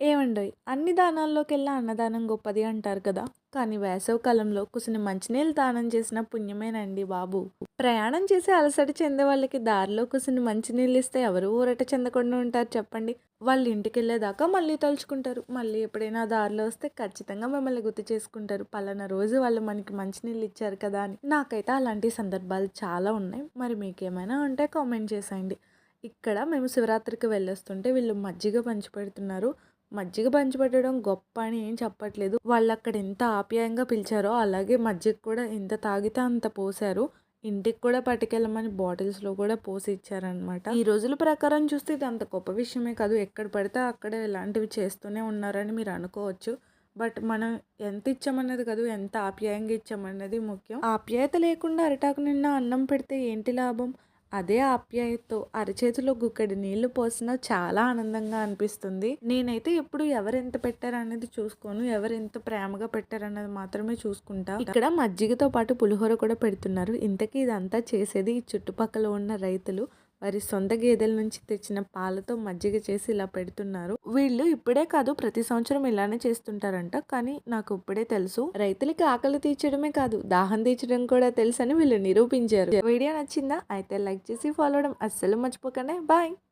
ఏవండోయ్! అన్ని దానాల్లోకెల్లా అన్నదానం గొప్పది అంటారు కదా! కానీ వేసవి కాలంలో కుసిని మంచినీళ్ళు దానం చేసిన పుణ్యమేనండి బాబు. ప్రయాణం చేసి అలసట చెందే వాళ్ళకి దారిలో కుసిని మంచినీళ్ళిస్తే ఎవరు ఊరట చెందకుండా ఉంటారు చెప్పండి. వాళ్ళు ఇంటికెళ్ళేదాకా మళ్ళీ తలుచుకుంటారు. మళ్ళీ ఎప్పుడైనా దారిలో వస్తే ఖచ్చితంగా మిమ్మల్ని గుర్తు చేసుకుంటారు. పలానా రోజు వాళ్ళు మనకి మంచినీళ్ళు ఇచ్చారు కదా అని. నాకైతే అలాంటి సందర్భాలు చాలా ఉన్నాయి. మరి మీకేమైనా ఉంటే కామెంట్ చేసేయండి. ఇక్కడ మేము శివరాత్రికి వెళ్ళొస్తుంటే వీళ్ళు మజ్జిగ పంచిపెడుతున్నారు. మజ్జిగ పంచిపెట్టడం గొప్ప అని ఏం చెప్పట్లేదు. వాళ్ళక్కడ ఎంత ఆప్యాయంగా పిలిచారో అలాగే మజ్జిగ కూడా ఎంత తాగితే అంత పోశారు. ఇంటికి కూడా పట్టుకెళ్ళమని బాటిల్స్‌లో కూడా పోసి ఇచ్చారనమాట. ఈ రోజుల ప్రకారం చూస్తే ఇది అంత గొప్ప విషయమే కాదు. ఎక్కడ పడితే అక్కడ ఇలాంటివి చేస్తూనే ఉన్నారని మీరు అనుకోవచ్చు. బట్ మనం ఎంత ఇచ్చామన్నది కాదు, ఎంత ఆప్యాయంగా ఇచ్చామన్నది ముఖ్యం. ఆప్యాయత లేకుండా అరిటాకు నిండా అన్నం పెడితే ఏంటి లాభం? అదే ఆప్యాయతతో అరచేతిలో గుక్కెడు నీళ్లు పోసినా చాలా ఆనందంగా అనిపిస్తుంది. నేనైతే ఎప్పుడు ఎవరెంత పెట్టారనేది చూసుకోను. ఎవరెంత ప్రేమగా పెట్టారన్నది మాత్రమే చూసుకుంటా. ఇక్కడ మజ్జిగతో పాటు పులిహోర కూడా పెడుతున్నారు. ఇంతకీ ఇదంతా చేసేది ఈ చుట్టుపక్కల ఉన్న రైతులు. వారి సొంత గేదెల నుంచి తెచ్చిన పాలతో మజ్జిగ చేసి ఇలా పెడుతున్నారు. వీళ్ళు ఇప్పుడే కాదు ప్రతి సంవత్సరం ఇలానే చేస్తుంటారంట. కానీ నాకు ఇప్పుడే తెలుసు. రైతులకి ఆకలి తీర్చడమే కాదు దాహం తీర్చడం కూడా తెలుసని వీళ్ళు నిరూపించారు. వీడియో నచ్చిందా? అయితే లైక్ చేసి ఫాలో అవ్వడం అస్సలు మర్చిపోకండి. బాయ్.